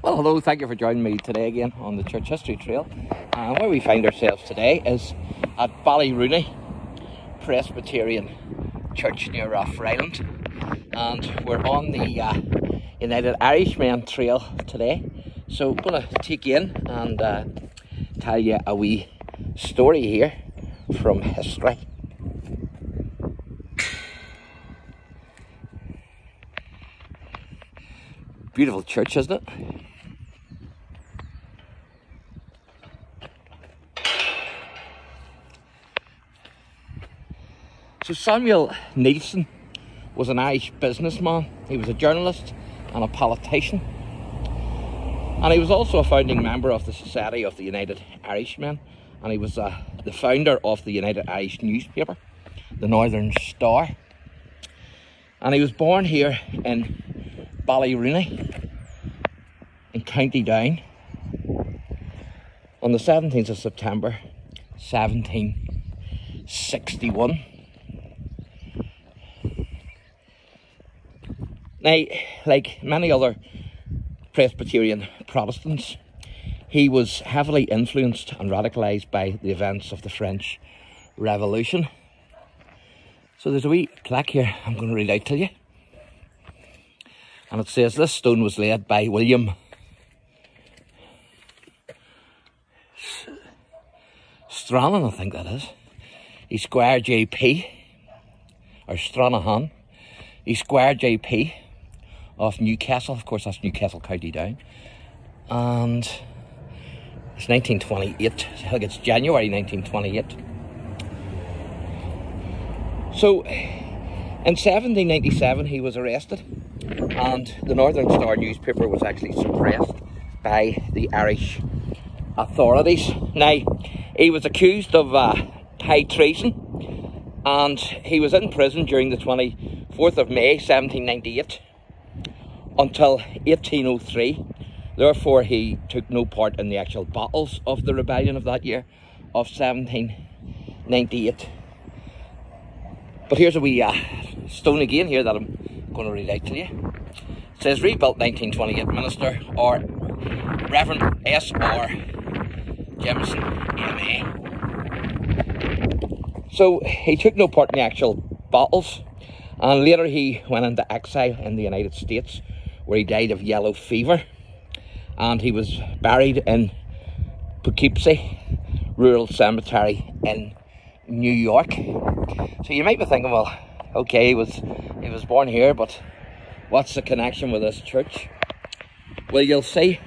Well, hello, thank you for joining me today again on the Church History Trail. Where we find ourselves today is at Ballyrooney Presbyterian Church near Rev Island, and we're on the United IRISHMAN Trail today. So I'm going to take you in and tell you a wee story here from history. Beautiful church, isn't it? So Samuel Neilson was an Irish businessman. He was a journalist and a politician. And he was also a founding member of the Society of the United Irishmen. And he was the founder of the United Irish newspaper, the Northern Star. And he was born here in Ballyrooney in County Down on the 17th of September 1761. Now, like many other Presbyterian Protestants, he was heavily influenced and radicalised by the events of the French Revolution. So there's a wee plaque here I'm going to read out to you. And it says, this stone was laid by William Stranahan, I think that is. Esquire J.P. or Stranahan. Esquire J.P. of Newcastle. Of course, that's Newcastle, County Down. And it's 1928. I think it's January 1928. So, in 1797, he was arrested. And the Northern Star newspaper was actually suppressed by the Irish authorities. Now, he was accused of high treason, and he was in prison during the 24th of May 1798 until 1803. Therefore, he took no part in the actual battles of the rebellion of that year of 1798. But here's a wee stone again here that I'm going to read out to you. It says, rebuilt 1928 minister, or Reverend S.R. Jameson, M.A. So he took no part in the actual battles, and later he went into exile in the United States, where he died of yellow fever, and he was buried in Poughkeepsie Rural Cemetery in New York. So you might be thinking, well, okay, he was born here, but what's the connection with this church? Well, you'll see,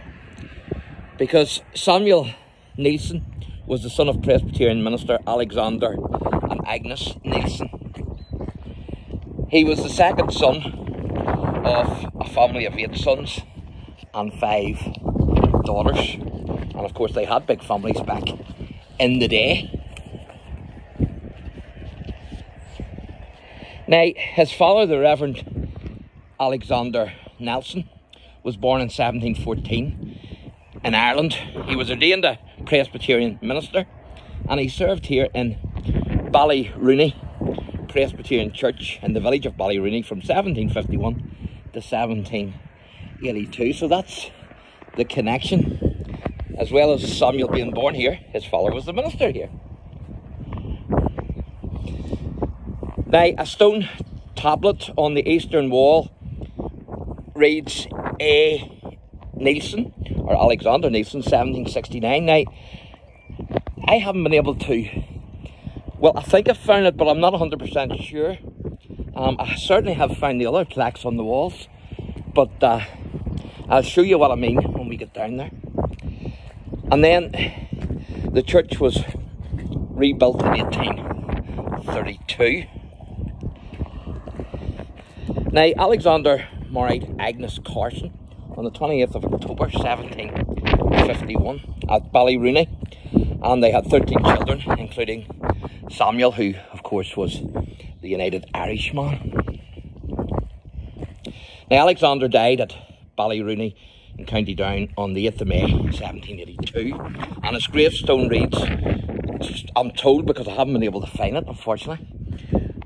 because Samuel Neilson was the son of Presbyterian minister Alexander and Agnes Neilson. He was the second son of a family of 8 sons and 5 daughters. And of course they had big families back in the day. Now, his father, the Reverend Alexander Nelson, was born in 1714 in Ireland. He was ordained a Presbyterian minister, and he served here in Ballyrooney Presbyterian Church in the village of Ballyrooney from 1751 to 1782. So that's the connection. As well as Samuel being born here, his father was the minister here. Now, a stone tablet on the eastern wall reads A. Neilson, or Alexander Neilson, 1769. Now, I haven't been able to, well, I think I've found it, but I'm not 100% sure. I certainly have found the other plaques on the walls, but I'll show you what I mean when we get down there. And then the church was rebuilt in 1832. Now, Alexander married Agnes Carson on the 28th of October 1751 at Ballyrooney, and they had 13 children, including Samuel, who of course was the United Irishman. Now, Alexander died at Ballyrooney in County Down on the 8th of May 1782, and his gravestone reads, I'm told because I haven't been able to find it unfortunately,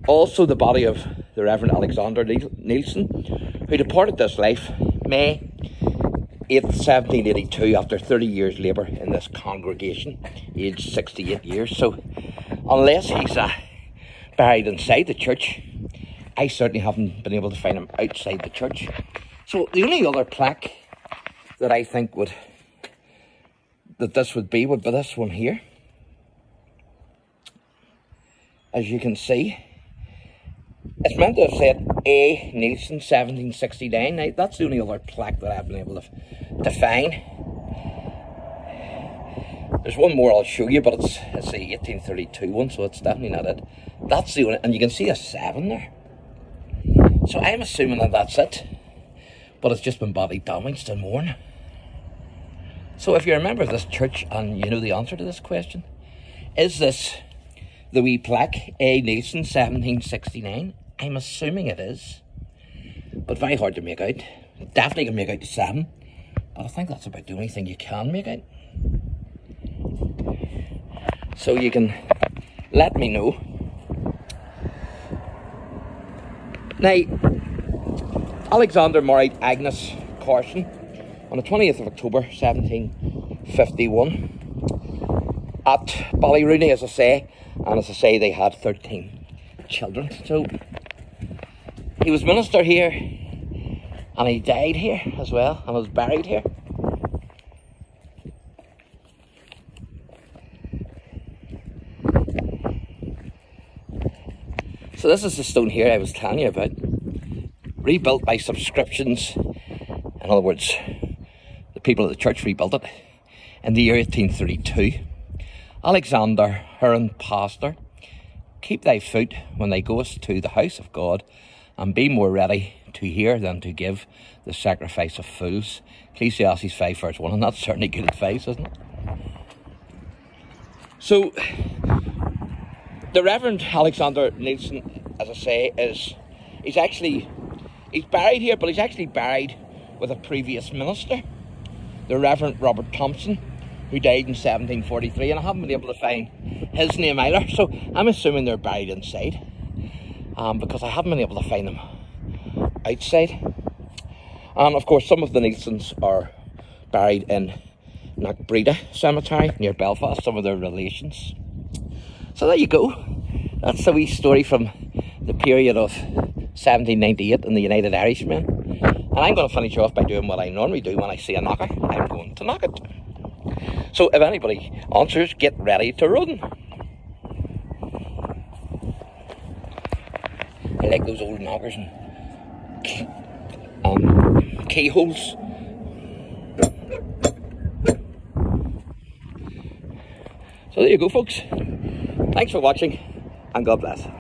also the body of the Reverend Alexander Neilson, who departed this life May 1782, after 30 years labour in this congregation, aged 68 years. So unless he's buried inside the church, I certainly haven't been able to find him outside the church. So the only other plaque that I think this would be this one here. As you can see, it's meant to have said A. Neilson, 1769. Now, that's the only other plaque that I've been able to find. There's one more I'll show you, but it's the 1832 one, so it's definitely not it. That's the only, and you can see a 7 there. So I'm assuming that that's it, but it's just been badly damaged and worn. So if you're a member of this church and you know the answer to this question, is this the wee plaque, A. Neilson, 1769? I'm assuming it is, but very hard to make out. Definitely can make out the 7, but I think that's about the only thing you can make out. So you can let me know. Now, Alexander married Agnes Carson on the 20th of October 1751 at Ballyrooney, as I say, and as I say, they had 13 children. So he was minister here, and he died here as well, and was buried here. So this is the stone here I was telling you about, rebuilt by subscriptions. In other words, the people of the church rebuilt it in the year 1832. Alexander, Heron, pastor, keep thy foot when thou goest to the house of God, and be more ready to hear than to give the sacrifice of fools. Ecclesiastes 5 verse 1, and that's certainly good advice, isn't it? So, the Reverend Alexander Nelson, as I say, he's buried here, but he's actually buried with a previous minister, the Reverend Robert Thompson, who died in 1743, and I haven't been able to find his name either, so I'm assuming they're buried inside, because I haven't been able to find them outside. And of course, some of the Neilsons are buried in Knockbreda Cemetery near Belfast, some of their relations. So there you go. That's the wee story from the period of 1798 in the United Irishmen. And I'm going to finish off by doing what I normally do when I see a knocker. I'm going to knock it. So if anybody answers, get ready to run. I like those old knockers and keyholes. So there you go, folks. Thanks for watching, and God bless.